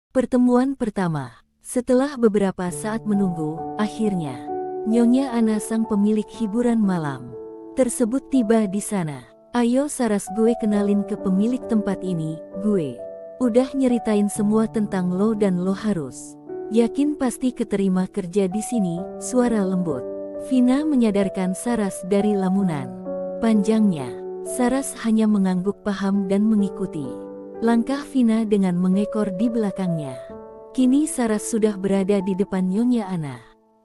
Pertemuan pertama. Setelah beberapa saat menunggu, akhirnya Nyonya Ana sang pemilik hiburan malam tersebut tiba di sana. Ayo Saras, gue kenalin ke pemilik tempat ini. Gue udah nyeritain semua tentang lo dan lo harus yakin pasti keterima kerja di sini. Suara lembut Vina menyadarkan Saras dari lamunan panjangnya. Saras hanya mengangguk paham dan mengikuti langkah Vina dengan mengekor di belakangnya. Kini Saras sudah berada di depan Nyonya Ana.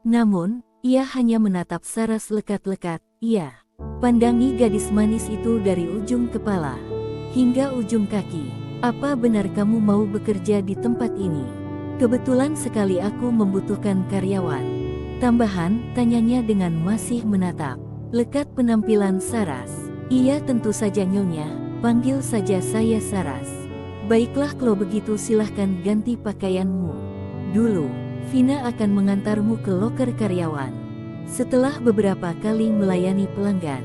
Namun, ia hanya menatap Saras lekat-lekat. Ia pandangi gadis manis itu dari ujung kepala hingga ujung kaki. Apa benar kamu mau bekerja di tempat ini? Kebetulan sekali aku membutuhkan karyawan tambahan, tanyanya dengan masih menatap lekat penampilan Saras. Iya tentu saja Nyonya, panggil saja saya Saras. Baiklah kalau begitu silahkan ganti pakaianmu dulu. Vina akan mengantarmu ke loker karyawan. Setelah beberapa kali melayani pelanggan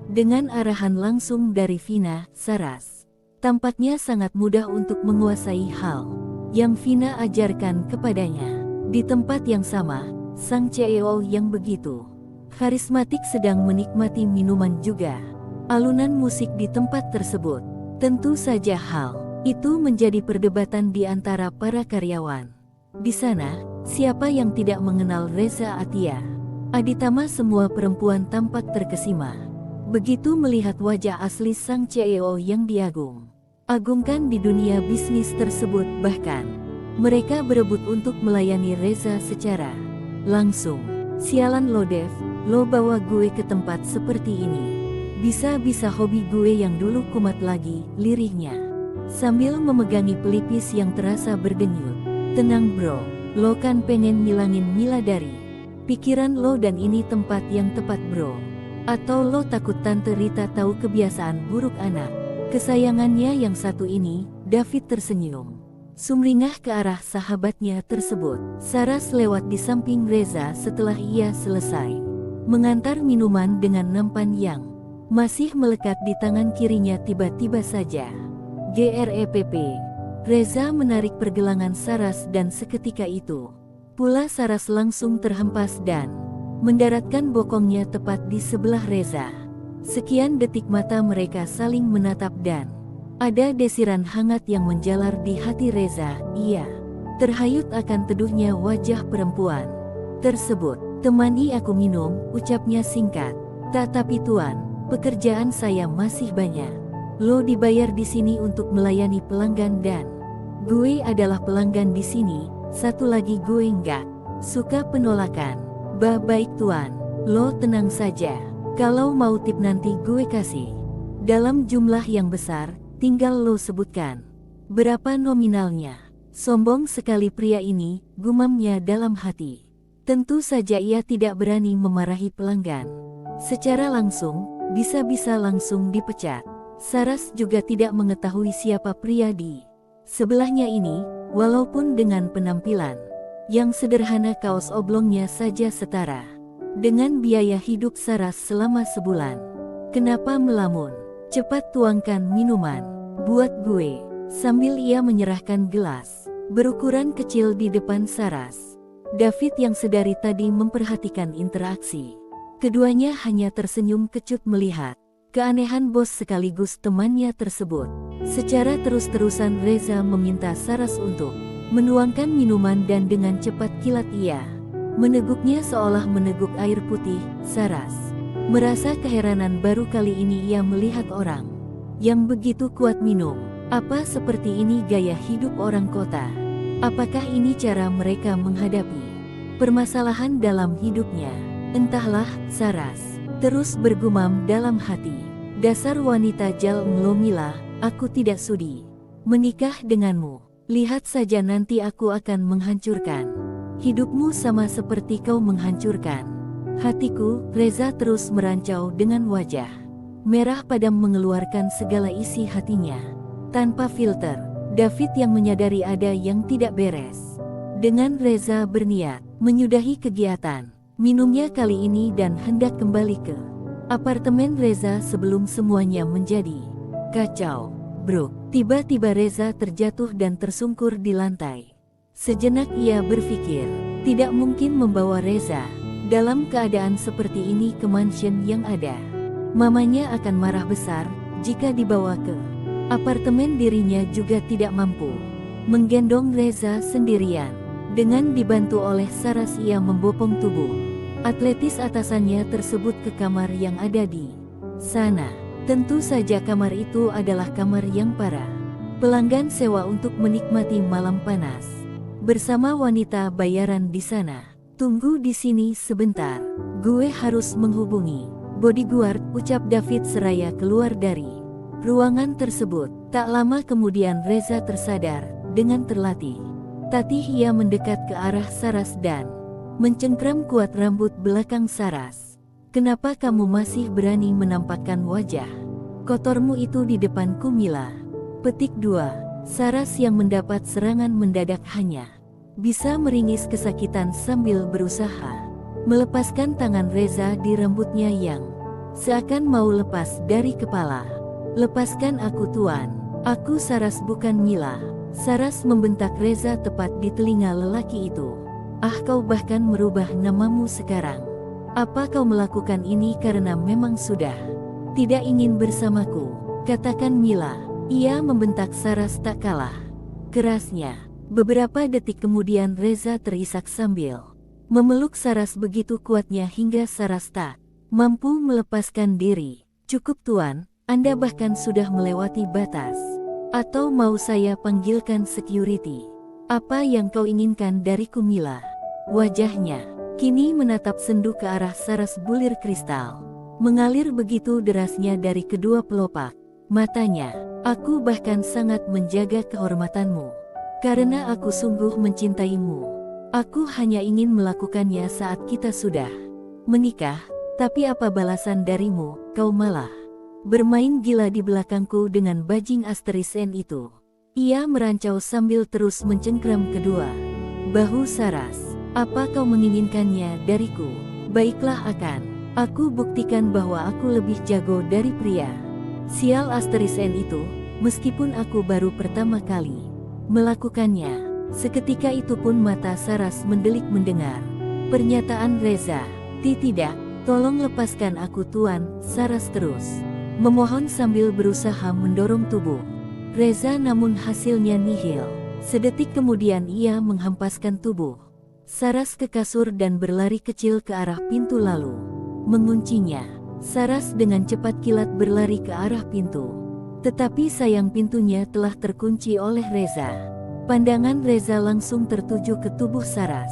dengan arahan langsung dari Vina, Saras tampaknya sangat mudah untuk menguasai hal yang Vina ajarkan kepadanya. Di tempat yang sama, sang CEO yang begitu karismatik sedang menikmati minuman juga alunan musik di tempat tersebut. Tentu saja hal itu menjadi perdebatan di antara para karyawan. Di sana, siapa yang tidak mengenal Reza Atia? Aditama semua perempuan tampak terkesima begitu melihat wajah asli sang CEO yang diagung-agungkan di dunia bisnis tersebut. Bahkan, mereka berebut untuk melayani Reza secara langsung. Sialan lo Dev, lo bawa gue ke tempat seperti ini. Bisa-bisa hobi gue yang dulu kumat lagi, lirihnya sambil memegangi pelipis yang terasa berdenyut. Tenang bro, lo kan pengen ngilangin Mila dari pikiran lo dan ini tempat yang tepat bro. Atau lo takut Tante Rita tahu kebiasaan buruk anak kesayangannya yang satu ini? David tersenyum sumringah ke arah sahabatnya tersebut. Saras lewat di samping Reza setelah ia selesai mengantar minuman dengan nampan yang masih melekat di tangan kirinya. Tiba-tiba saja GREPP Reza menarik pergelangan Saras dan seketika itu pula Saras langsung terhempas dan mendaratkan bokongnya tepat di sebelah Reza. Sekian detik mata mereka saling menatap dan ada desiran hangat yang menjalar di hati Reza. Ia terhayut akan teduhnya wajah perempuan tersebut. Temani aku minum, ucapnya singkat. Tak, tapi tuan, pekerjaan saya masih banyak. Lo dibayar di sini untuk melayani pelanggan dan gue adalah pelanggan di sini. Satu lagi, gue nggak suka penolakan. Baik tuan, lo tenang saja. Kalau mau tip nanti gue kasih dalam jumlah yang besar. Tinggal lo sebutkan berapa nominalnya. Sombong sekali pria ini, gumamnya dalam hati. Tentu saja ia tidak berani memarahi pelanggan secara langsung, bisa-bisa langsung dipecat. Saras juga tidak mengetahui siapa pria di sebelahnya ini, walaupun dengan penampilan yang sederhana kaos oblongnya saja setara dengan biaya hidup Saras selama sebulan. Kenapa melamun? Cepat tuangkan minuman buat gue. Sambil ia menyerahkan gelas berukuran kecil di depan Saras. David yang sedari tadi memperhatikan interaksi keduanya hanya tersenyum kecut melihat keanehan bos sekaligus temannya tersebut. Secara terus-terusan Reza meminta Saras untuk menuangkan minuman dan dengan cepat kilat ia meneguknya seolah meneguk air putih. Saras merasa keheranan baru kali ini ia melihat orang yang begitu kuat minum. Apa seperti ini gaya hidup orang kota? Apakah ini cara mereka menghadapi permasalahan dalam hidupnya? Entahlah, Saras terus bergumam dalam hati. Dasar wanita jalm Mila, aku tidak sudi menikah denganmu. Lihat saja nanti aku akan menghancurkan hidupmu sama seperti kau menghancurkan hatiku. Reza terus merancau dengan wajah merah padam mengeluarkan segala isi hatinya tanpa filter. David yang menyadari ada yang tidak beres dengan Reza berniat menyudahi kegiatan minumnya kali ini dan hendak kembali ke apartemen Reza sebelum semuanya menjadi kacau. Bro, tiba-tiba Reza terjatuh dan tersungkur di lantai. Sejenak ia berpikir, tidak mungkin membawa Reza dalam keadaan seperti ini ke mansion yang ada. Mamanya akan marah besar jika dibawa ke apartemen. Dirinya juga tidak mampu menggendong Reza sendirian. Dengan dibantu oleh Saras, ia membopong tubuh atletis atasannya tersebut ke kamar yang ada di sana. Tentu saja kamar itu adalah kamar yang para pelanggan sewa untuk menikmati malam panas bersama wanita bayaran di sana. Tunggu di sini sebentar, gue harus menghubungi bodyguard, ucap David seraya keluar dari ruangan tersebut. Tak lama kemudian Reza tersadar dengan terlatih. Tatih ia mendekat ke arah Saras dan mencengkram kuat rambut belakang Saras. Kenapa kamu masih berani menampakkan wajah kotormu itu di depanku, Mila? Petik 2. Saras yang mendapat serangan mendadak hanya bisa meringis kesakitan sambil berusaha melepaskan tangan Reza di rambutnya yang seakan mau lepas dari kepala. Lepaskan aku, Tuan. Aku Saras, bukan Mila. Saras membentak Reza tepat di telinga lelaki itu. Ah, kau bahkan merubah namamu sekarang. Apa kau melakukan ini karena memang sudah tidak ingin bersamaku? Katakan, Mila. Ia membentak Saras tak kalah kerasnya. Beberapa detik kemudian Reza terisak sambil memeluk Saras begitu kuatnya hingga Saras tak mampu melepaskan diri. Cukup, Tuan, Anda bahkan sudah melewati batas. Atau mau saya panggilkan security? Apa yang kau inginkan dariku, Mila? Wajahnya kini menatap sendu ke arah Saras. Bulir kristal mengalir begitu derasnya dari kedua pelopak matanya. Aku bahkan sangat menjaga kehormatanmu karena aku sungguh mencintaimu. Aku hanya ingin melakukannya saat kita sudah menikah. Tapi apa balasan darimu? Kau malah bermain gila di belakangku dengan bajing asterisen itu. Ia merancau sambil terus mencengkram kedua bahu Saras. Apa kau menginginkannya dariku? Baiklah, akan aku buktikan bahwa aku lebih jago dari pria sial asterisen itu, meskipun aku baru pertama kali melakukannya. Seketika itu pun mata Saras mendelik mendengar pernyataan Reza. Tidak, tolong lepaskan aku, Tuan. Saras terus memohon sambil berusaha mendorong tubuh Reza, namun hasilnya nihil. Sedetik kemudian ia menghempaskan tubuh Saras ke kasur dan berlari kecil ke arah pintu lalu menguncinya. Saras dengan cepat kilat berlari ke arah pintu. Tetapi sayang, pintunya telah terkunci oleh Reza. Pandangan Reza langsung tertuju ke tubuh Saras,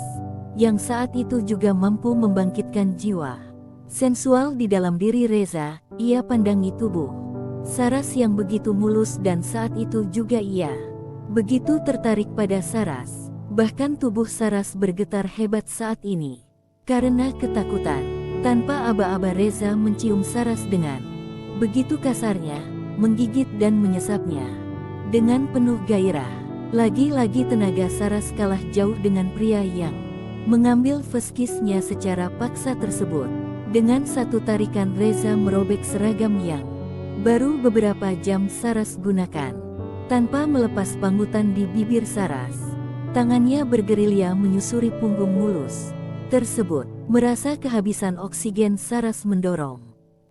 yang saat itu juga mampu membangkitkan jiwa sensual di dalam diri Reza. Ia pandangi tubuh Saras yang begitu mulus dan saat itu juga ia begitu tertarik pada Saras. Bahkan tubuh Saras bergetar hebat saat ini karena ketakutan. Tanpa aba-aba Reza mencium Saras dengan begitu kasarnya, menggigit dan menyesapnya dengan penuh gairah. Lagi-lagi tenaga Saras kalah jauh dengan pria yang mengambil feskisnya secara paksa tersebut. Dengan satu tarikan Reza merobek seragam yang baru beberapa jam Saras gunakan. Tanpa melepas panggutan di bibir Saras, tangannya bergerilya menyusuri punggung mulus tersebut. Merasa kehabisan oksigen, Saras mendorong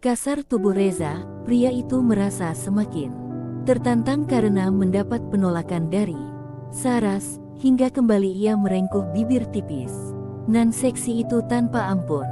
kasar tubuh Reza. Pria itu merasa semakin tertantang karena mendapat penolakan dari Saras, hingga kembali ia merengkuh bibir tipis nan seksi itu tanpa ampun.